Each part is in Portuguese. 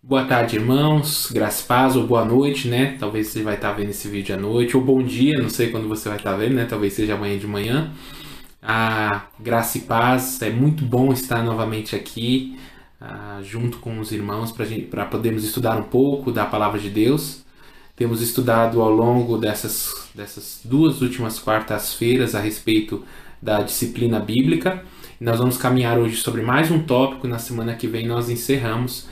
Boa tarde, irmãos. Graça e paz, ou boa noite, né? Talvez você vai estar vendo esse vídeo à noite, ou bom dia, não sei quando você vai estar vendo, né? Talvez seja amanhã de manhã. Graça e paz, é muito bom estar novamente aqui, junto com os irmãos, para podermos estudar um pouco da palavra de Deus. Temos estudado ao longo dessas duas últimas quartas-feiras a respeito da disciplina bíblica. Nós vamos caminhar hoje sobre mais um tópico. Na semana que vem nós encerramos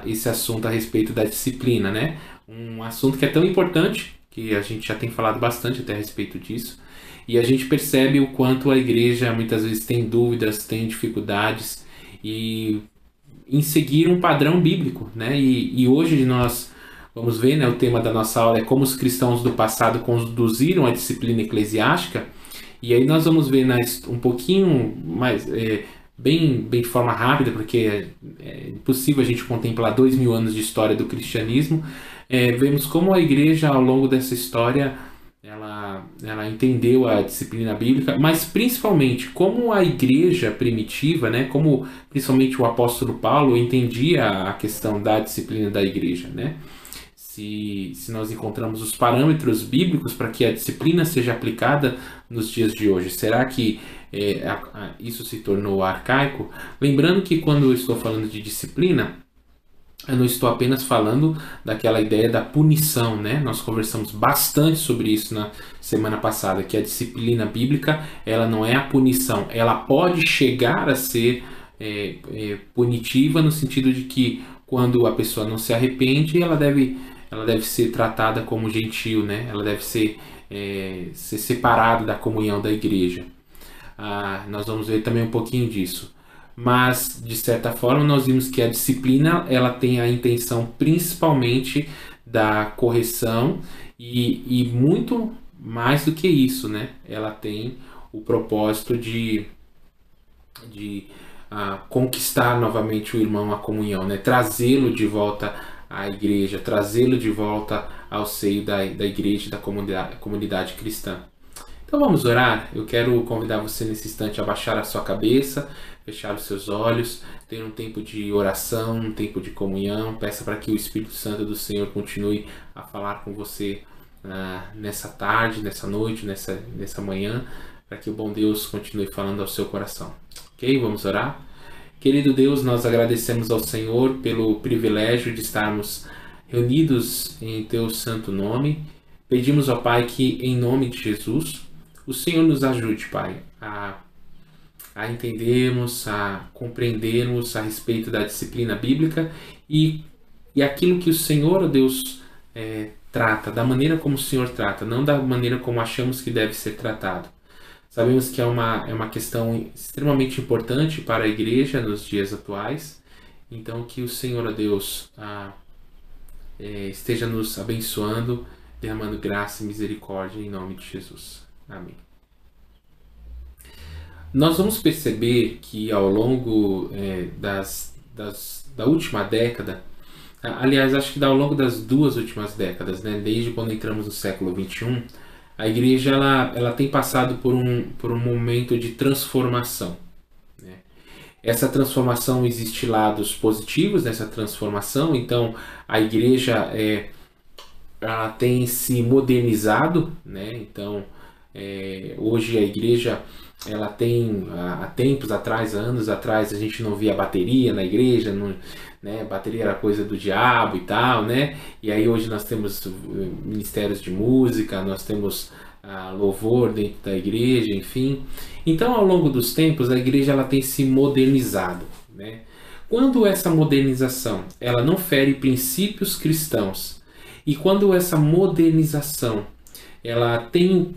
esse assunto a respeito da disciplina, né? Um assunto que é tão importante, que a gente já tem falado bastante até a respeito disso, e a gente percebe o quanto a igreja muitas vezes tem dúvidas, tem dificuldades em seguir um padrão bíblico, né? E hoje nós vamos ver, né? O tema da nossa aula é como os cristãos do passado conduziram a disciplina eclesiástica. E aí nós vamos ver um pouquinho mais, bem de forma rápida, porque é impossível a gente contemplar 2000 anos de história do cristianismo. Vemos como a igreja ao longo dessa história ela entendeu a disciplina bíblica, mas principalmente como a igreja primitiva, né, como principalmente o apóstolo Paulo entendia a questão da disciplina da igreja, né? Se nós encontramos os parâmetros bíblicos para que a disciplina seja aplicada nos dias de hoje. Será que isso se tornou arcaico? Lembrando que quando eu estou falando de disciplina, eu não estou apenas falando daquela ideia da punição, né? Nós conversamos bastante sobre isso na semana passada, que a disciplina bíblica, ela não é a punição, ela pode chegar a ser punitiva no sentido de que quando a pessoa não se arrepende, ela deve ser tratada como gentil, né? Ela deve ser separada da comunhão da igreja. Nós vamos ver também um pouquinho disso. Mas, de certa forma, nós vimos que a disciplina ela tem a intenção principalmente da correção e muito mais do que isso, né? Ela tem o propósito de conquistar novamente o irmão à comunhão, né? Trazê-lo de volta à igreja, trazê-lo de volta ao seio da igreja e da comunidade cristã. Então vamos orar. Eu quero convidar você nesse instante a baixar a sua cabeça, fechar os seus olhos, ter um tempo de oração, um tempo de comunhão. Peça para que o Espírito Santo do Senhor continue a falar com você nessa tarde, nessa noite, nessa manhã, para que o bom Deus continue falando ao seu coração. Ok? Vamos orar? Querido Deus, nós agradecemos ao Senhor pelo privilégio de estarmos reunidos em Teu santo nome. Pedimos ao Pai que, em nome de Jesus, o Senhor nos ajude, Pai, a entendermos, a compreendermos a respeito da disciplina bíblica e aquilo que o Senhor, ó Deus, trata, da maneira como o Senhor trata, não da maneira como achamos que deve ser tratado. Sabemos que é uma questão extremamente importante para a igreja nos dias atuais, então que o Senhor, ó Deus, esteja nos abençoando, derramando graça e misericórdia em nome de Jesus. Amém. Nós vamos perceber que ao longo da última década, aliás, acho que ao longo das duas últimas décadas, né, desde quando entramos no século XXI, a igreja ela tem passado por um momento de transformação, né? Essa transformação existe lados positivos nessa transformação, então a igreja ela tem se modernizado, né? Então hoje a igreja ela tem há tempos atrás, há anos atrás, a gente não via bateria na igreja, né? Bateria era coisa do diabo e tal, né? E aí hoje nós temos ministérios de música, nós temos louvor dentro da igreja, enfim. Então ao longo dos tempos a igreja ela tem se modernizado, né? Quando essa modernização ela não fere princípios cristãos e quando essa modernização ela tem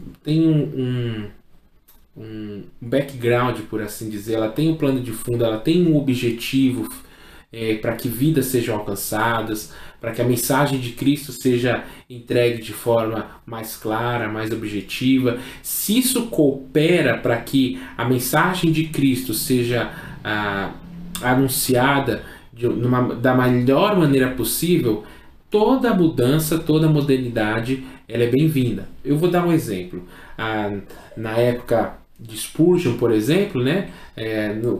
um background, por assim dizer, ela tem um plano de fundo, ela tem um objetivo para que vidas sejam alcançadas, para que a mensagem de Cristo seja entregue de forma mais clara, mais objetiva. Se isso coopera para que a mensagem de Cristo seja anunciada da melhor maneira possível, toda mudança, toda modernidade, ela é bem-vinda. Eu vou dar um exemplo. Na época de Spurgeon, por exemplo, né?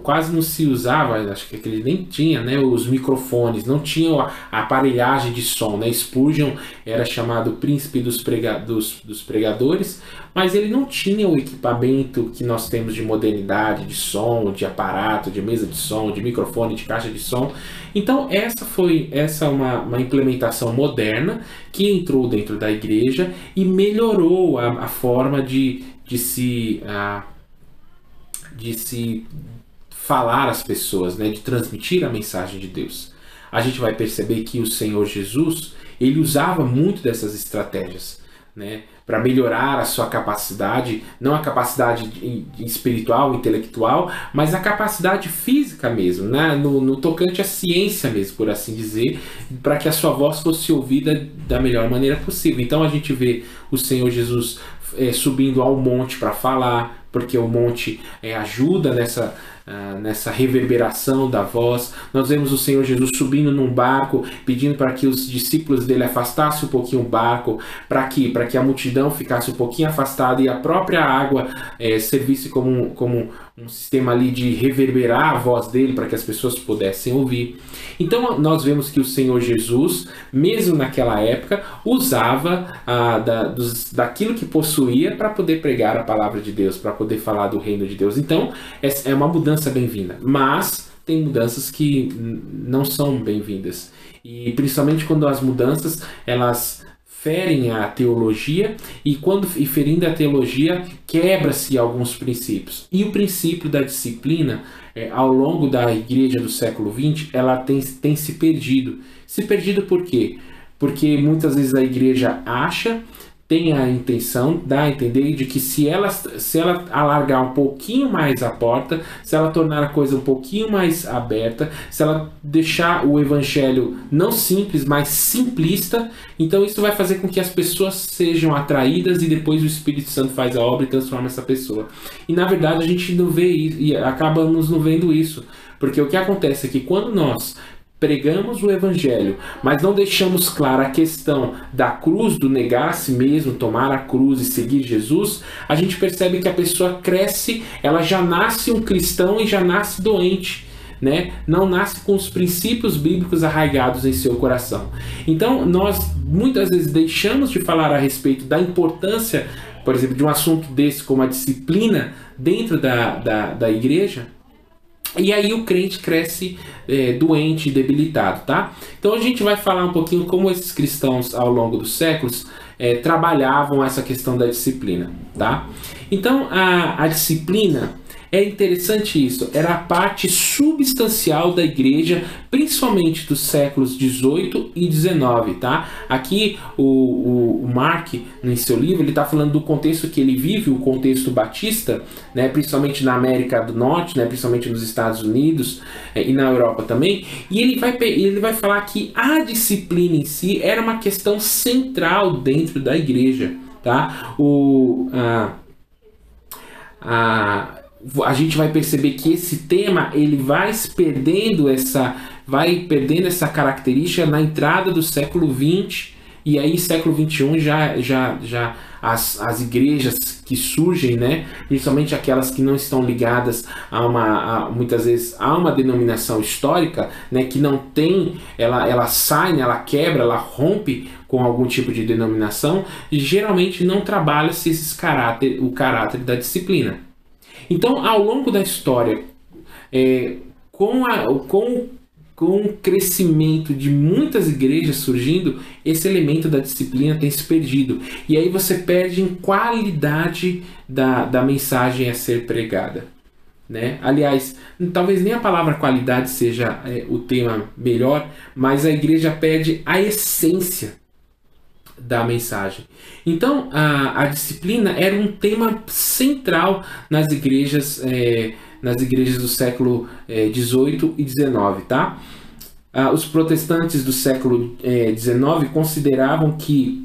Quase não se usava, acho que ele nem tinha, né, os microfones, não tinha a aparelhagem de som, né? Spurgeon era chamado príncipe dos pregadores, mas ele não tinha o equipamento que nós temos de modernidade, de som, de aparato, de mesa de som, de microfone, de caixa de som. Então essa é uma implementação moderna que entrou dentro da igreja e melhorou a forma de se falar às pessoas, né, de transmitir a mensagem de Deus. A gente vai perceber que o Senhor Jesus, ele usava muito dessas estratégias, né, para melhorar a sua capacidade, não a capacidade espiritual, intelectual, mas a capacidade física mesmo, né, no tocante à ciência mesmo, por assim dizer, para que a sua voz fosse ouvida da melhor maneira possível. Então a gente vê o Senhor Jesus subindo ao monte para falar, porque o monte ajuda nessa reverberação da voz. Nós vemos o Senhor Jesus subindo num barco, pedindo para que os discípulos dele afastassem um pouquinho o barco, para que a multidão ficasse um pouquinho afastada e a própria água servisse como um sistema ali de reverberar a voz dele, para que as pessoas pudessem ouvir. Então nós vemos que o Senhor Jesus, mesmo naquela época, usava daquilo que possuía para poder pregar a palavra de Deus, para poder falar do reino de Deus. Então é uma mudança bem-vinda, mas tem mudanças que não são bem-vindas, e principalmente quando as mudanças elas ferem a teologia, e ferindo a teologia, quebra-se alguns princípios. E o princípio da disciplina, ao longo da igreja do século XX, ela tem se perdido. Se perdido por quê? Porque muitas vezes a igreja tem a intenção, dá a entender de que se ela alargar um pouquinho mais a porta, se ela tornar a coisa um pouquinho mais aberta, se ela deixar o evangelho não simples, mas simplista, então isso vai fazer com que as pessoas sejam atraídas e depois o Espírito Santo faz a obra e transforma essa pessoa. E na verdade a gente não vê isso, e acabamos não vendo isso, porque o que acontece é que quando nós pregamos o evangelho, mas não deixamos clara a questão da cruz, do negar a si mesmo, tomar a cruz e seguir Jesus, a gente percebe que a pessoa cresce, ela já nasce um cristão e já nasce doente, né? Não nasce com os princípios bíblicos arraigados em seu coração. Então nós muitas vezes deixamos de falar a respeito da importância, por exemplo, de um assunto desse como a disciplina dentro da igreja. E aí o crente cresce doente, debilitado, tá? Então a gente vai falar um pouquinho como esses cristãos ao longo dos séculos trabalhavam essa questão da disciplina, tá? Então a disciplina, é interessante isso, era a parte substancial da igreja, principalmente dos séculos 18 e 19, tá? Aqui o Mark, em seu livro, ele está falando do contexto que ele vive, o contexto batista, né? Principalmente na América do Norte, né? Principalmente nos Estados Unidos e na Europa também, e ele vai falar que a disciplina em si era uma questão central dentro da igreja, tá? A gente vai perceber que esse tema ele vai perdendo essa característica na entrada do século XX, e aí século XXI já as igrejas que surgem, né, principalmente aquelas que não estão ligadas muitas vezes a uma denominação histórica, né, que não tem, ela sai, né, ela quebra, ela rompe com algum tipo de denominação, e geralmente não trabalha-se o caráter da disciplina. Então, ao longo da história, com o crescimento de muitas igrejas surgindo, esse elemento da disciplina tem se perdido. E aí você perde em qualidade da mensagem a ser pregada, né? Aliás, talvez nem a palavra qualidade seja o tema melhor, mas a igreja perde a essência da mensagem. Então a disciplina era um tema central nas igrejas do século 18 e 19, tá? Os protestantes do século 19 consideravam que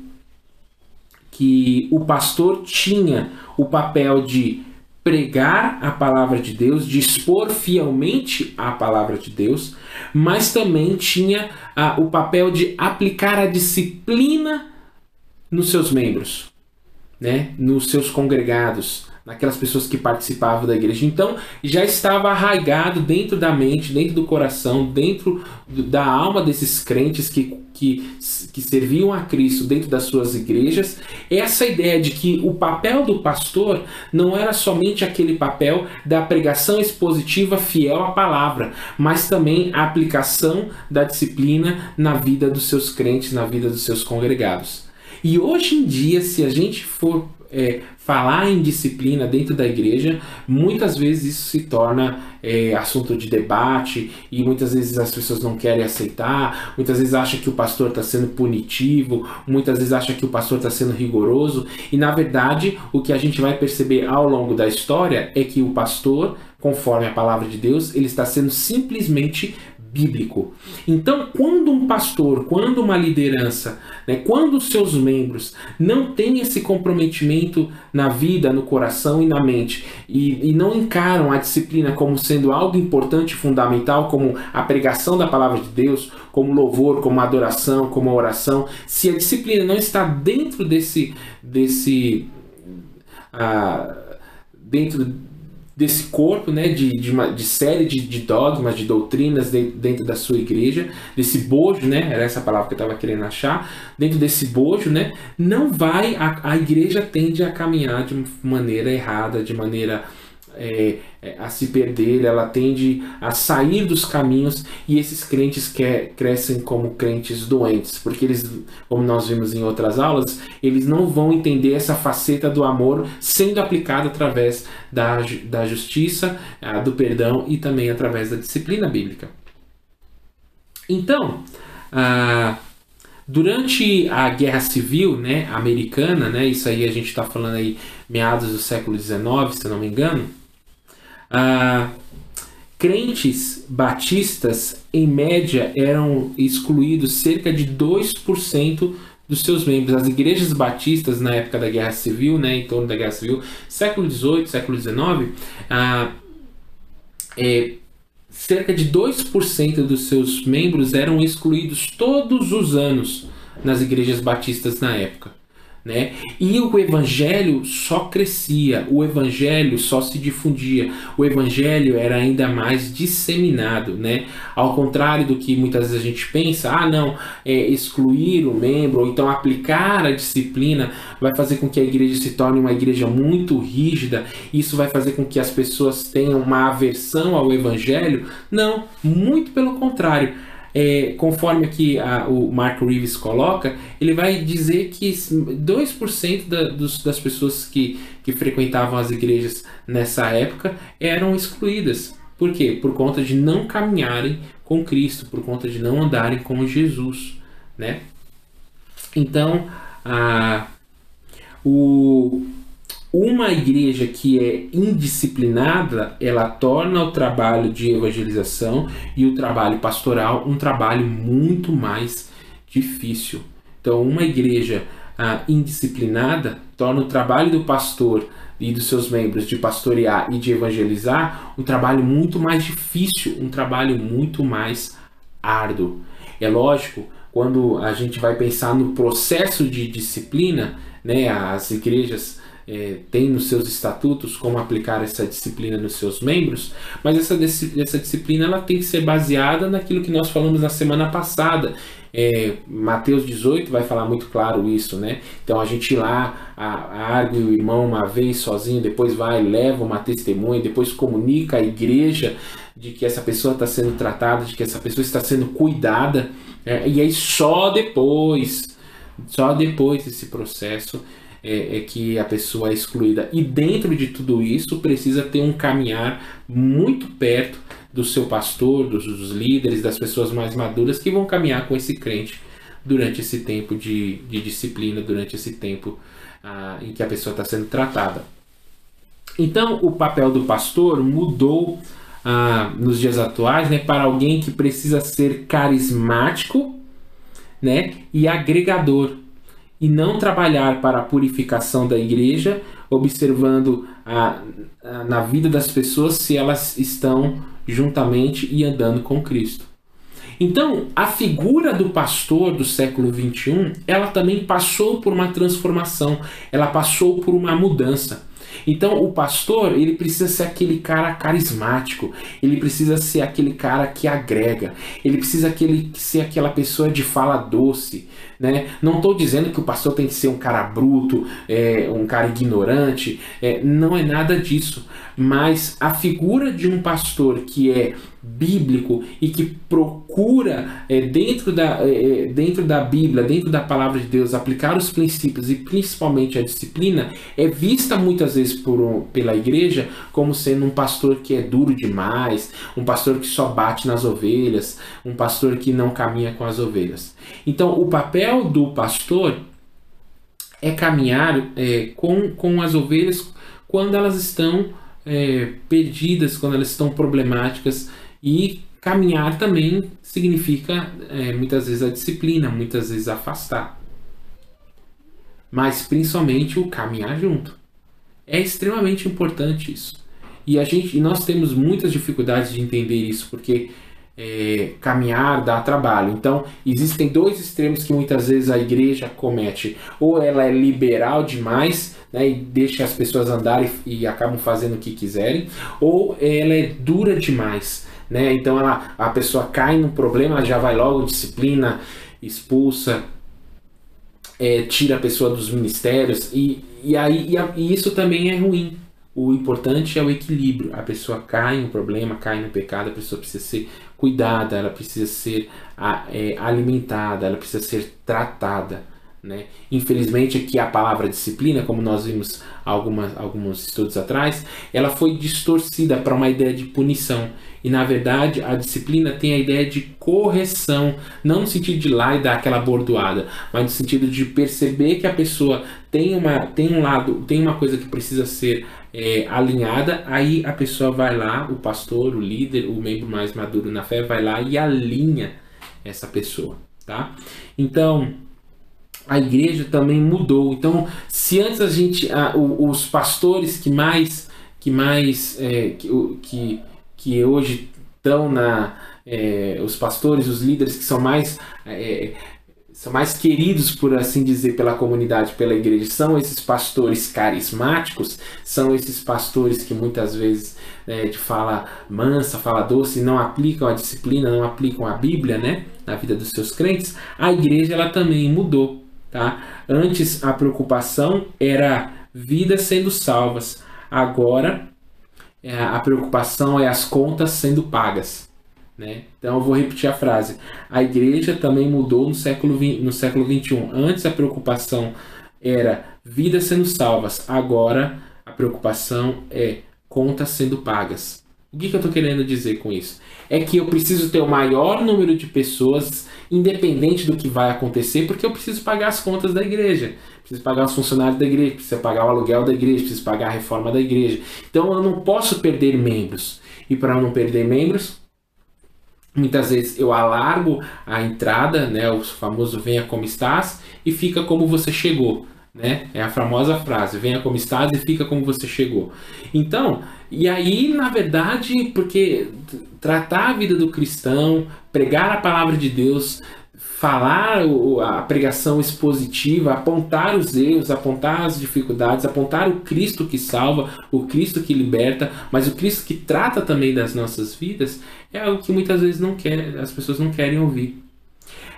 o pastor tinha o papel de pregar a palavra de Deus, de expor fielmente a palavra de Deus, mas também tinha o papel de aplicar a disciplina nos seus membros, né? Nos seus congregados, naquelas pessoas que participavam da igreja. Então já estava arraigado dentro da mente, dentro do coração, dentro da alma desses crentes que serviam a Cristo dentro das suas igrejas, essa ideia de que o papel do pastor não era somente aquele papel da pregação expositiva fiel à palavra, mas também a aplicação da disciplina na vida dos seus crentes, na vida dos seus congregados. E hoje em dia, se a gente for falar em disciplina dentro da igreja, muitas vezes isso se torna assunto de debate, e muitas vezes as pessoas não querem aceitar, muitas vezes acham que o pastor está sendo punitivo, muitas vezes acham que o pastor está sendo rigoroso, e na verdade o que a gente vai perceber ao longo da história é que o pastor, conforme a palavra de Deus, ele está sendo simplesmente bíblico. Então, quando um pastor, quando uma liderança, quando os seus membros não têm esse comprometimento na vida, no coração e na mente, e não encaram a disciplina como sendo algo importante e fundamental, como a pregação da palavra de Deus, como louvor, como adoração, como oração, se a disciplina não está dentro desse corpo, de série de dogmas, de doutrinas dentro da sua igreja, desse bojo, era essa palavra que eu estava querendo achar, dentro desse bojo, não vai, a igreja tende a caminhar de maneira errada, de maneira a se perder, ela tende a sair dos caminhos, e esses crentes crescem como crentes doentes, porque eles, como nós vimos em outras aulas, eles não vão entender essa faceta do amor sendo aplicada através da justiça, do perdão e também através da disciplina bíblica. Então, durante a Guerra Civil americana, isso aí a gente está falando aí meados do século XIX, se não me engano, crentes batistas, em média, eram excluídos cerca de 2% dos seus membros. As igrejas batistas, na época da Guerra Civil, em torno da Guerra Civil, século XVIII, século XIX, cerca de 2% dos seus membros eram excluídos todos os anos nas igrejas batistas na época. E o evangelho só crescia, o evangelho só se difundia, o evangelho era ainda mais disseminado, ao contrário do que muitas vezes a gente pensa, excluir o membro, ou então aplicar a disciplina vai fazer com que a igreja se torne uma igreja muito rígida, isso vai fazer com que as pessoas tenham uma aversão ao evangelho. Não, muito pelo contrário. Conforme aqui o Mark Reeves coloca, ele vai dizer que 2% das pessoas que frequentavam as igrejas nessa época eram excluídas. Por quê? Por conta de não caminharem com Cristo, por conta de não andarem com Jesus. Então, uma igreja que é indisciplinada, ela torna o trabalho de evangelização e o trabalho pastoral um trabalho muito mais difícil. Então, uma igreja indisciplinada torna o trabalho do pastor e dos seus membros de pastorear e de evangelizar um trabalho muito mais difícil, um trabalho muito mais árduo. É lógico, quando a gente vai pensar no processo de disciplina, as igrejas tem nos seus estatutos como aplicar essa disciplina nos seus membros, mas essa disciplina ela tem que ser baseada naquilo que nós falamos na semana passada. Mateus 18 vai falar muito claro isso, Então a gente ir lá, argue o irmão uma vez sozinho, depois vai, leva uma testemunha, depois comunica à igreja de que essa pessoa está sendo tratada, de que essa pessoa está sendo cuidada, e aí só depois desse processo é que a pessoa é excluída. E dentro de tudo isso precisa ter um caminhar muito perto do seu pastor, dos líderes, das pessoas mais maduras que vão caminhar com esse crente durante esse tempo de disciplina, durante esse tempo em que a pessoa está sendo tratada. Então o papel do pastor mudou nos dias atuais, para alguém que precisa ser carismático, e agregador, e não trabalhar para a purificação da igreja, observando na vida das pessoas se elas estão juntamente e andando com Cristo. Então, a figura do pastor do século XXI, ela também passou por uma transformação, ela passou por uma mudança. Então o pastor, ele precisa ser aquele cara carismático, ele precisa ser aquele cara que agrega, ele precisa ser aquela pessoa de fala doce, né? Não estou dizendo que o pastor tem que ser um cara bruto, um cara ignorante, não é nada disso, mas a figura de um pastor que é bíblico e que procura dentro da Bíblia, dentro da palavra de Deus, aplicar os princípios e principalmente a disciplina, é vista muitas vezes pela igreja como sendo um pastor que é duro demais, um pastor que só bate nas ovelhas, um pastor que não caminha com as ovelhas. Então o papel do pastor é caminhar com as ovelhas quando elas estão perdidas, quando elas estão problemáticas. E caminhar também significa muitas vezes a disciplina, muitas vezes afastar. Mas principalmente o caminhar junto. É extremamente importante isso. E nós temos muitas dificuldades de entender isso, porque caminhar dá trabalho. Então existem dois extremos que muitas vezes a igreja comete. Ou ela é liberal demais, né, e deixa as pessoas andarem e acabam fazendo o que quiserem, ou ela é dura demais. Né? Então a pessoa cai num problema, ela já vai logo, disciplina, expulsa, tira a pessoa dos ministérios, e isso também é ruim. O importante é o equilíbrio. A pessoa cai no problema, cai no pecado, a pessoa precisa ser cuidada, ela precisa ser alimentada, ela precisa ser tratada. Né? Infelizmente aqui a palavra disciplina, como nós vimos alguns estudos atrás, ela foi distorcida para uma ideia de punição, e na verdade a disciplina tem a ideia de correção, não no sentido de ir lá e dar aquela bordoada, mas no sentido de perceber que a pessoa tem uma coisa que precisa ser alinhada. Aí a pessoa vai lá, o pastor, o líder, o membro mais maduro na fé vai lá e alinha essa pessoa, tá? Então a igreja também mudou. Então, se antes os pastores que hoje estão os pastores, os líderes que são mais queridos, por assim dizer, pela comunidade, pela igreja, são esses pastores carismáticos, são esses pastores que muitas vezes de fala mansa, fala doce, não aplicam a disciplina, não aplicam a Bíblia, né, na vida dos seus crentes. A igreja ela também mudou. Tá? Antes a preocupação era vidas sendo salvas, agora a preocupação é as contas sendo pagas. Né? Então eu vou repetir a frase: a igreja também mudou no século XXI. Antes a preocupação era vidas sendo salvas, agora a preocupação é contas sendo pagas. O que eu estou querendo dizer com isso? É que eu preciso ter o maior número de pessoas, independente do que vai acontecer, porque eu preciso pagar as contas da igreja, preciso pagar os funcionários da igreja, preciso pagar o aluguel da igreja, preciso pagar a reforma da igreja. Então eu não posso perder membros. E para não perder membros, muitas vezes eu alargo a entrada, né, o famoso venha como estás e fica como você chegou. Né? É a famosa frase, venha como estás e fica como você chegou. Então, e aí na verdade, porque tratar a vida do cristão, pregar a palavra de Deus, falar a pregação expositiva, apontar os erros, apontar as dificuldades, apontar o Cristo que salva, o Cristo que liberta, mas o Cristo que trata também das nossas vidas, é algo que muitas vezes as pessoas não querem ouvir.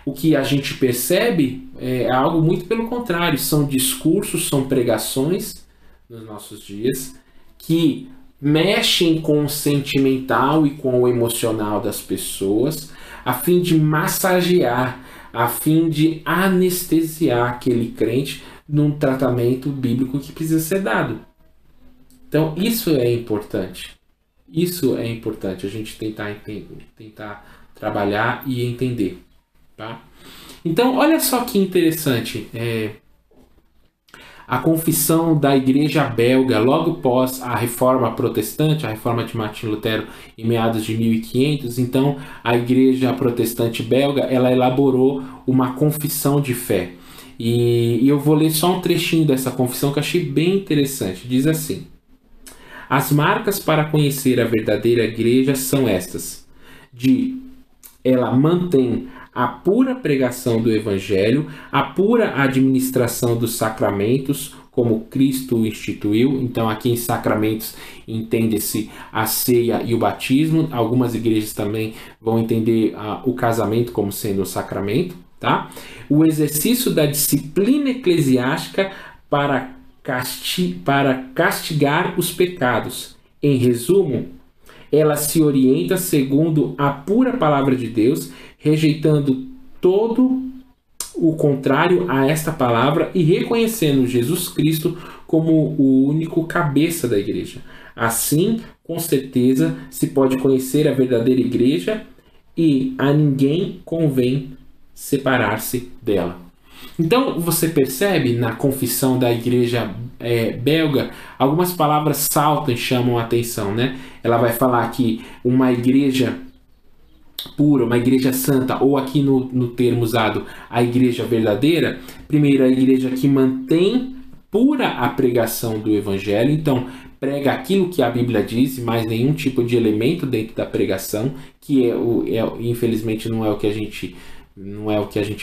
O que a gente percebe é algo muito pelo contrário, são discursos, são pregações nos nossos dias que mexem com o sentimental e com o emocional das pessoas, a fim de massagear, a fim de anestesiar aquele crente num tratamento bíblico que precisa ser dado. Então isso é importante. Isso é importante a gente tentar trabalhar e entender. Tá? Então, olha só que interessante, a confissão da igreja belga, logo após a reforma protestante, a reforma de Martim Lutero em meados de 1500, então a igreja protestante belga, ela elaborou uma confissão de fé. E eu vou ler só um trechinho dessa confissão que eu achei bem interessante. Diz assim: as marcas para conhecer a verdadeira igreja são estas: ela mantém a pura pregação do Evangelho, a pura administração dos sacramentos, como Cristo instituiu. Então aqui em sacramentos entende-se a ceia e o batismo. Algumas igrejas também vão entender o casamento como sendo um sacramento, tá? O exercício da disciplina eclesiástica para castigar os pecados. Em resumo, ela se orienta segundo a pura palavra de Deus, rejeitando todo o contrário a esta palavra e reconhecendo Jesus Cristo como o único cabeça da igreja. Assim, com certeza, se pode conhecer a verdadeira igreja e a ninguém convém separar-se dela. Então, você percebe na confissão da igreja belga, algumas palavras saltam e chamam a atenção, né? Ela vai falar que uma igreja pura, uma igreja santa, ou aqui no termo usado, a igreja verdadeira. Primeiro, a igreja que mantém pura a pregação do evangelho, então prega aquilo que a Bíblia diz, mais nenhum tipo de elemento dentro da pregação, que infelizmente não é o que a gente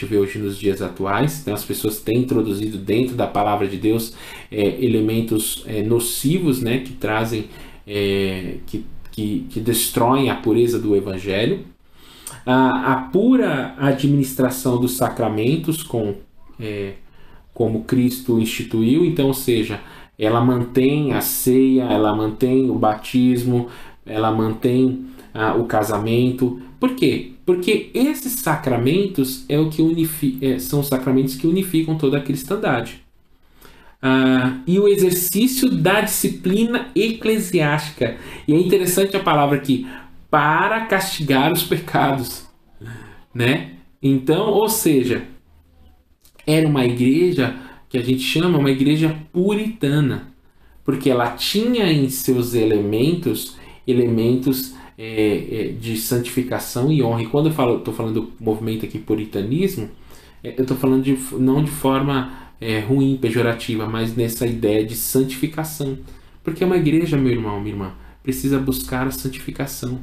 vê hoje nos dias atuais. Então as pessoas têm introduzido dentro da palavra de Deus elementos nocivos, né, que trazem, que destroem a pureza do evangelho. A pura administração dos sacramentos como Cristo instituiu, então, ou seja, ela mantém a ceia, ela mantém o batismo, ela mantém o casamento. Por quê? Porque esses sacramentos são os sacramentos que unificam toda a cristandade. E o exercício da disciplina eclesiástica. E é interessante a palavra aqui, para castigar os pecados, né? Então, ou seja, era uma igreja que a gente chama uma igreja puritana, porque ela tinha em seus elementos de santificação e honra. E quando eu estou falando do movimento aqui puritanismo, eu estou falando não de forma ruim, pejorativa, mas nessa ideia de santificação. Porque uma igreja, meu irmão, minha irmã, precisa buscar a santificação,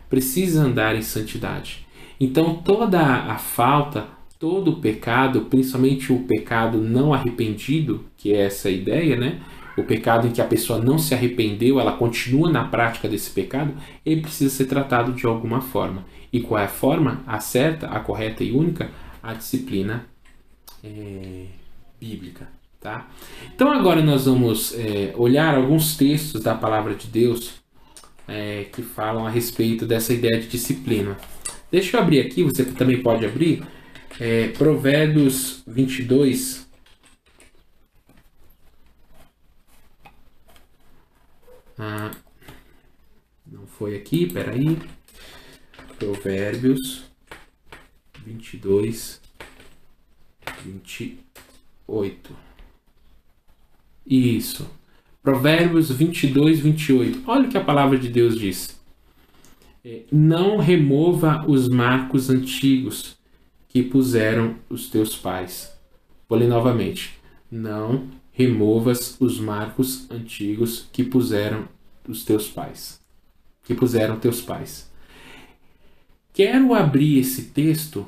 precisa andar em santidade. Então toda a falta, todo o pecado, principalmente o pecado não arrependido, que é essa ideia, né? O pecado em que a pessoa não se arrependeu, ela continua na prática desse pecado, ele precisa ser tratado de alguma forma. E qual é a forma? A certa, a correta e única? A disciplina bíblica. Tá? Então agora nós vamos olhar alguns textos da palavra de Deus que falam a respeito dessa ideia de disciplina. Deixa eu abrir aqui, você também pode abrir, Provérbios 22. Não foi aqui, peraí. Provérbios 22, 28. Isso. Provérbios 22, 28. Olha o que a palavra de Deus diz. Não remova os marcos antigos que puseram os teus pais. Vou ler novamente. Não removas os marcos antigos que puseram os teus pais. Que puseram teus pais. Quero abrir esse texto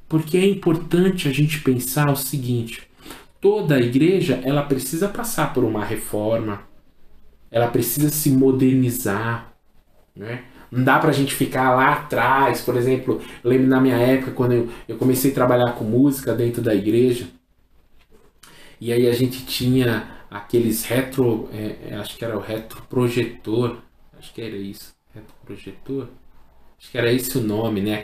porque é importante a gente pensar o seguinte. Toda a igreja, ela precisa passar por uma reforma, ela precisa se modernizar, né? Não dá pra gente ficar lá atrás. Por exemplo, eu lembro na minha época, quando eu comecei a trabalhar com música dentro da igreja, e aí a gente tinha aqueles acho que era o retroprojetor, acho que era isso, retroprojetor, acho que era esse o nome, né?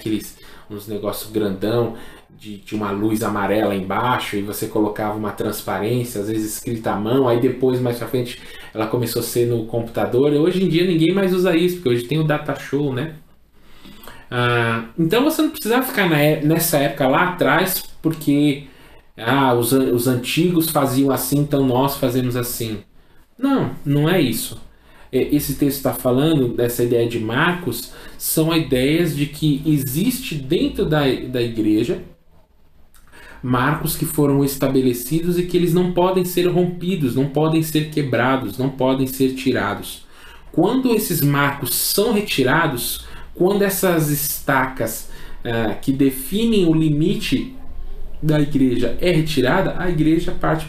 Uns negócios grandão, de uma luz amarela embaixo, e você colocava uma transparência, às vezes escrita à mão, aí depois, mais pra frente, ela começou a ser no computador, e hoje em dia ninguém mais usa isso, porque hoje tem o data show, né? Então você não precisava ficar nessa época lá atrás, porque os antigos faziam assim, então nós fazemos assim. Não, não é isso. Esse texto está falando dessa ideia de marcos, são ideias de que existe dentro da igreja marcos que foram estabelecidos e que eles não podem ser rompidos, não podem ser quebrados, não podem ser tirados. Quando esses marcos são retirados, quando essas estacas que definem o limite da igreja é retirada, a igreja parte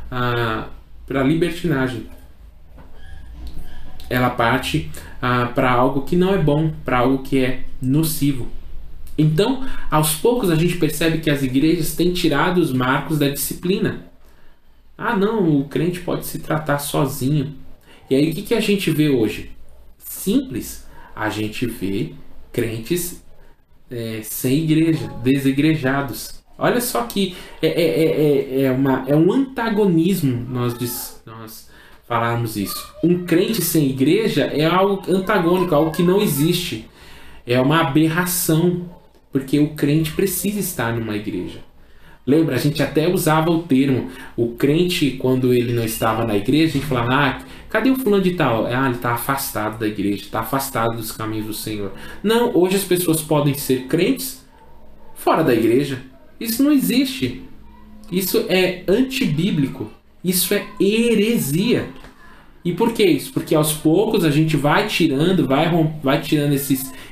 para libertinagem. Ela parte para algo que não é bom, para algo que é nocivo. Então, aos poucos a gente percebe que as igrejas têm tirado os marcos da disciplina. Não, o crente pode se tratar sozinho. E aí o que a gente vê hoje? Simples. A gente vê crentes sem igreja, desigrejados. Olha só que é um antagonismo nós falarmos isso. Um crente sem igreja é algo antagônico, algo que não existe. É uma aberração, porque o crente precisa estar numa igreja. Lembra, a gente até usava o termo, o crente, quando ele não estava na igreja, a gente falava, cadê o fulano de tal? Ele está afastado da igreja, está afastado dos caminhos do Senhor. Não, hoje as pessoas podem ser crentes fora da igreja. Isso não existe. Isso é antibíblico. Isso é heresia. E por que isso? Porque aos poucos a gente vai tirando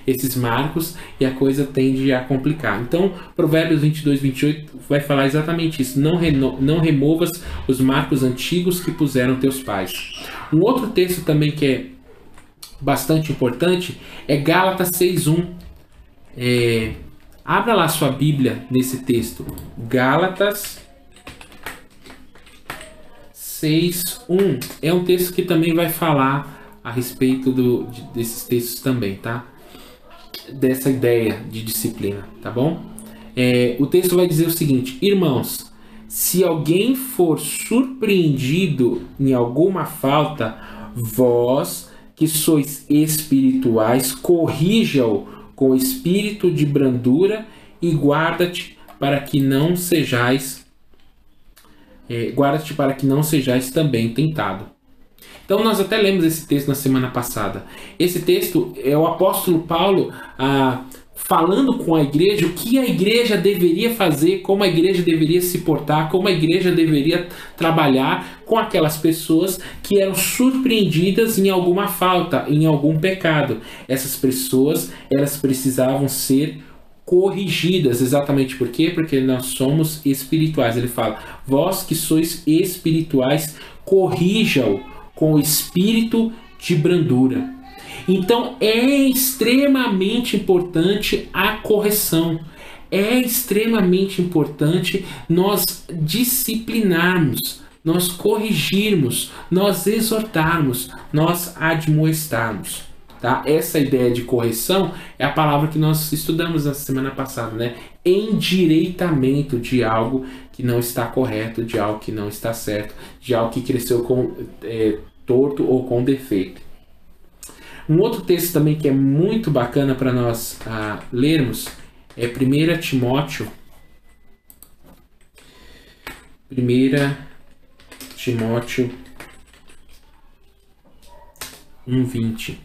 esses marcos e a coisa tende a complicar. Então, Provérbios 22, 28 vai falar exatamente isso. Não removas os marcos antigos que puseram teus pais. Um outro texto também que é bastante importante é Gálatas 6:1. Abra lá sua Bíblia nesse texto. Gálatas 6:1 é um texto que também vai falar a respeito desses textos também, tá? Dessa ideia de disciplina, tá bom? O texto vai dizer o seguinte: irmãos, se alguém for surpreendido em alguma falta, vós que sois espirituais, corrija-o com espírito de brandura e guarda-te para que não sejais também tentado. Então nós até lemos esse texto na semana passada. Esse texto é o apóstolo Paulo falando com a igreja o que a igreja deveria fazer, como a igreja deveria se portar, como a igreja deveria trabalhar com aquelas pessoas que eram surpreendidas em alguma falta, em algum pecado. Essas pessoas, elas precisavam ser corrigidas. Exatamente por quê? Porque nós somos espirituais. Ele fala, vós que sois espirituais, corrija-o com o espírito de brandura. Então é extremamente importante a correção. É extremamente importante nós disciplinarmos, nós corrigirmos, nós exortarmos, nós admoestarmos. Tá? Essa ideia de correção é a palavra que nós estudamos na semana passada, né? Endireitamento de algo que não está correto, de algo que não está certo, de algo que cresceu torto ou com defeito. Um outro texto também que é muito bacana para nós lermos é 1 Timóteo 1:20.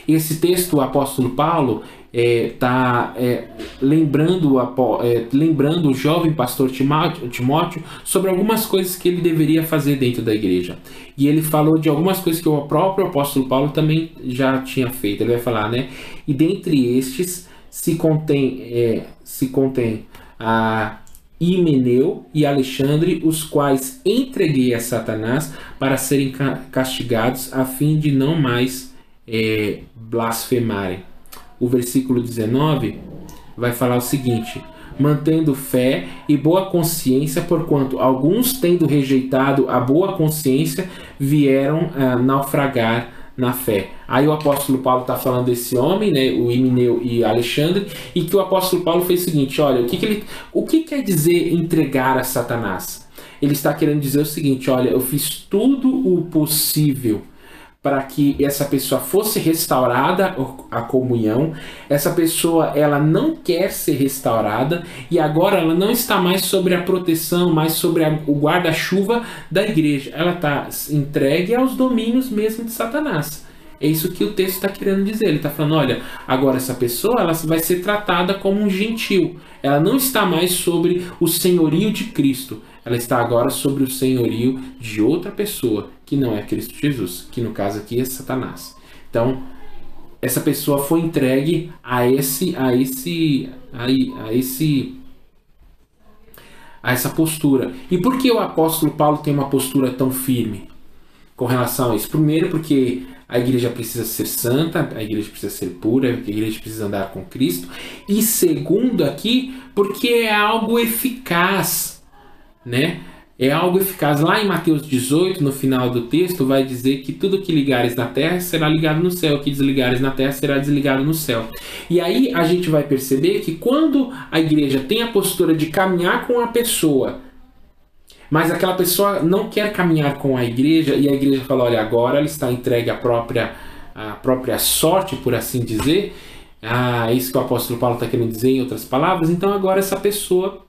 Esse texto, o apóstolo Paulo está lembrando o jovem pastor Timóteo sobre algumas coisas que ele deveria fazer dentro da igreja. E ele falou de algumas coisas que o próprio apóstolo Paulo também já tinha feito. Ele vai falar, né? E dentre estes se contém a Himeneu e Alexandre, os quais entreguei a Satanás para serem castigados, a fim de não mais blasfemarem. O versículo 19 vai falar o seguinte: mantendo fé e boa consciência, porquanto alguns, tendo rejeitado a boa consciência, vieram naufragar na fé. Aí o apóstolo Paulo está falando desse homem, né, o Himeneu e Alexandre, e que o apóstolo Paulo fez o seguinte: olha, o que quer dizer entregar a Satanás? Ele está querendo dizer o seguinte: olha, eu fiz tudo o possível para que essa pessoa fosse restaurada a comunhão. Essa pessoa, ela não quer ser restaurada e agora ela não está mais sobre a proteção, mais sobre o guarda-chuva da igreja. Ela está entregue aos domínios mesmo de Satanás. É isso que o texto está querendo dizer. Ele está falando, olha, agora essa pessoa ela vai ser tratada como um gentil. Ela não está mais sobre o senhorio de Cristo. Ela está agora sobre o senhorio de outra pessoa, que não é Cristo Jesus, que no caso aqui é Satanás. Então, essa pessoa foi entregue a essa postura. E por que o apóstolo Paulo tem uma postura tão firme com relação a isso? Primeiro, porque a igreja precisa ser santa, a igreja precisa ser pura, a igreja precisa andar com Cristo. E segundo aqui, porque é algo eficaz, né? É algo eficaz. Lá em Mateus 18, no final do texto, vai dizer que tudo que ligares na terra será ligado no céu, o que desligares na terra será desligado no céu. E aí a gente vai perceber que quando a igreja tem a postura de caminhar com a pessoa, mas aquela pessoa não quer caminhar com a igreja, e a igreja fala, olha, agora ela está entregue à própria sorte, por assim dizer, é isso que o apóstolo Paulo está querendo dizer em outras palavras, então agora essa pessoa,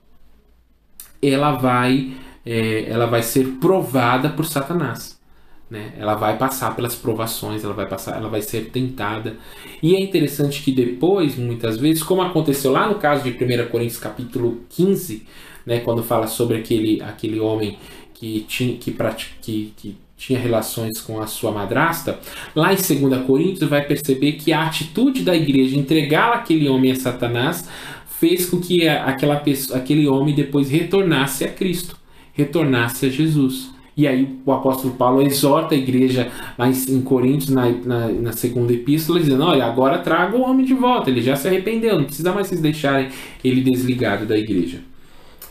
ela vai ser provada por Satanás, né? Ela vai passar pelas provações, ela vai ser tentada. E é interessante que depois, muitas vezes, como aconteceu lá no caso de 1 Coríntios capítulo 15, né, quando fala sobre aquele homem que tinha relações com a sua madrasta, lá em 2 Coríntios vai perceber que a atitude da igreja entregar aquele homem a Satanás fez com que aquele homem depois retornasse a Cristo, retornasse a Jesus. E aí o apóstolo Paulo exorta a igreja lá em Coríntios, na segunda epístola, dizendo, olha, agora traga o homem de volta, ele já se arrependeu, não precisa mais vocês deixarem ele desligado da igreja.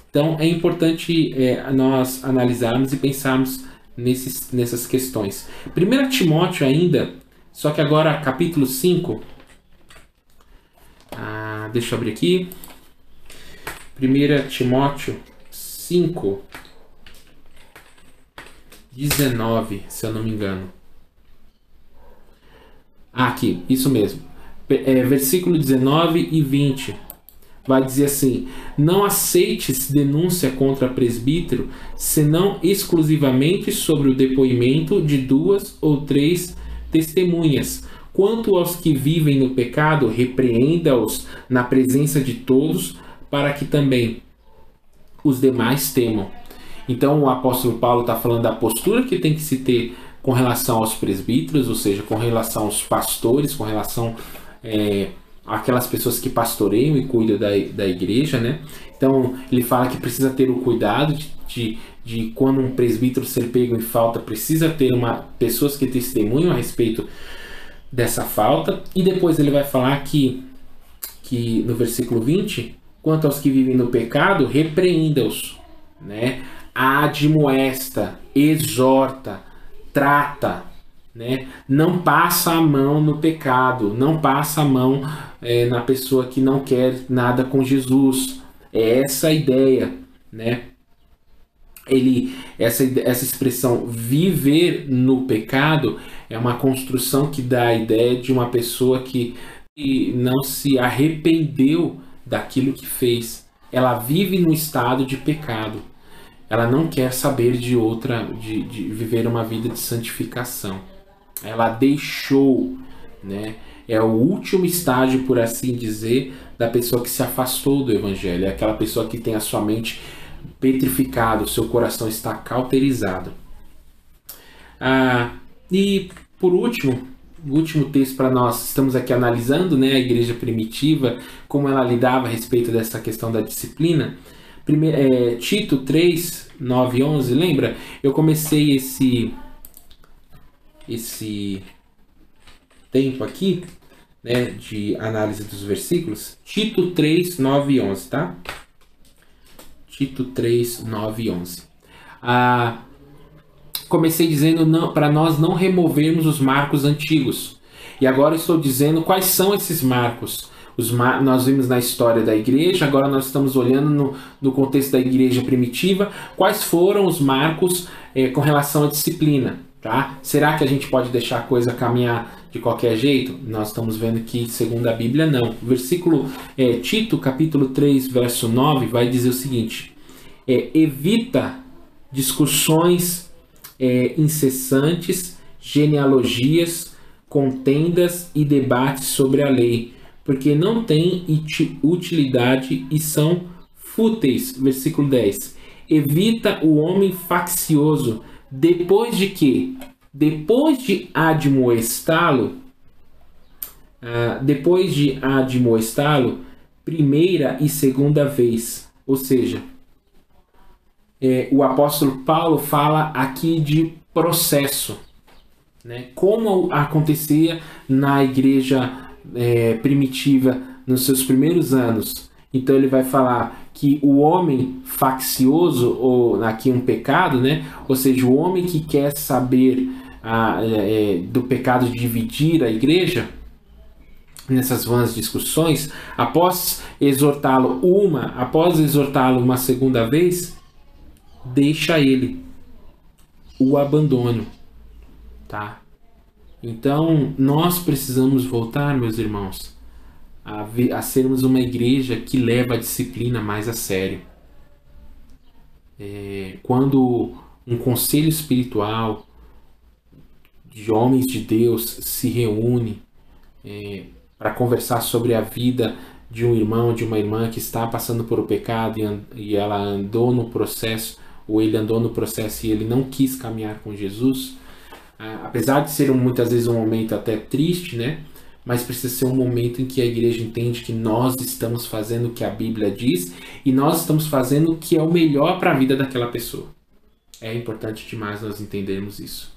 Então é importante nós analisarmos e pensarmos nessas questões. 1 Timóteo ainda, só que agora capítulo 5, deixa eu abrir aqui, 1 Timóteo 5, 19, se eu não me engano. Aqui, isso mesmo. Versículo 19 e 20. Vai dizer assim: não aceites denúncia contra presbítero, senão exclusivamente sobre o depoimento de 2 ou 3 testemunhas. Quanto aos que vivem no pecado, repreenda-os na presença de todos, para que também os demais temam. Então o apóstolo Paulo está falando da postura que tem que se ter com relação aos presbíteros, ou seja, com relação aos pastores, com relação àquelas pessoas que pastoreiam e cuidam da igreja, né? Então ele fala que precisa ter o cuidado de quando um presbítero ser pego em falta, precisa ter pessoas que testemunham a respeito dessa falta. E depois ele vai falar que no versículo 20, quanto aos que vivem no pecado, repreenda-os, né? Admoesta, exorta, trata, né? Não passa a mão no pecado, não passa a mão na pessoa que não quer nada com Jesus. É essa a ideia, né? Essa expressão viver no pecado é uma construção que dá a ideia de uma pessoa que não se arrependeu daquilo que fez. Ela vive no estado de pecado. Ela não quer saber de viver uma vida de santificação. Ela deixou, né? É o último estágio, por assim dizer, da pessoa que se afastou do evangelho. É aquela pessoa que tem a sua mente petrificada, o seu coração está cauterizado. E por último, o último texto para nós, estamos aqui analisando, né, a igreja primitiva, como ela lidava a respeito dessa questão da disciplina. Tito 3, 9 e 11, lembra? Eu comecei esse tempo aqui, né, de análise dos versículos. Tito 3, 9 e 11, tá? Tito 3, 9 e 11. Comecei dizendo para nós não removermos os marcos antigos. E agora estou dizendo quais são esses marcos. Nós vimos na história da igreja, agora nós estamos olhando no contexto da igreja primitiva, quais foram os marcos com relação à disciplina. Tá? Será que a gente pode deixar a coisa caminhar de qualquer jeito? Nós estamos vendo que, segundo a Bíblia, não. O versículo Tito, capítulo 3, verso 9, vai dizer o seguinte: evita discussões incessantes, genealogias, contendas e debates sobre a lei, porque não têm utilidade e são fúteis. Versículo 10. Evita o homem faccioso, depois de que? Depois de admoestá-lo, primeira e segunda vez. Ou seja, o apóstolo Paulo fala aqui de processo, né? Como acontecia na igreja primitiva nos seus primeiros anos. Então ele vai falar que o homem faccioso, ou aqui um pecado, né? Ou seja, o homem que quer saber do pecado de dividir a igreja, nessas vãs discussões, após exortá-lo uma segunda vez, deixa ele, o abandono, tá? Então, nós precisamos voltar, meus irmãos, a sermos uma igreja que leva a disciplina mais a sério. Quando um conselho espiritual de homens de Deus se reúne para conversar sobre a vida de um irmão, de uma irmã que está passando por o pecado e ela andou no processo, ou ele andou no processo e ele não quis caminhar com Jesus, apesar de ser muitas vezes um momento até triste, né? Mas precisa ser um momento em que a igreja entende que nós estamos fazendo o que a Bíblia diz e nós estamos fazendo o que é o melhor para a vida daquela pessoa. É importante demais nós entendermos isso,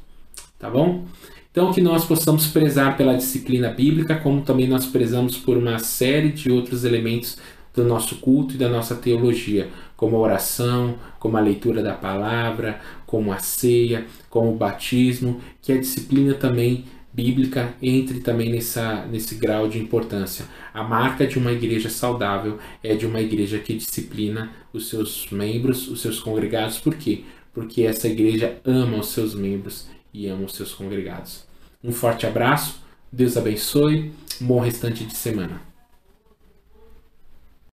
tá bom? Então, que nós possamos prezar pela disciplina bíblica, como também nós prezamos por uma série de outros elementos do nosso culto e da nossa teologia, como a oração, como a leitura da palavra, como a ceia, como o batismo, que a disciplina também bíblica entre também nesse grau de importância. A marca de uma igreja saudável é de uma igreja que disciplina os seus membros, os seus congregados. Por quê? Porque essa igreja ama os seus membros e ama os seus congregados. Um forte abraço, Deus abençoe, um bom restante de semana.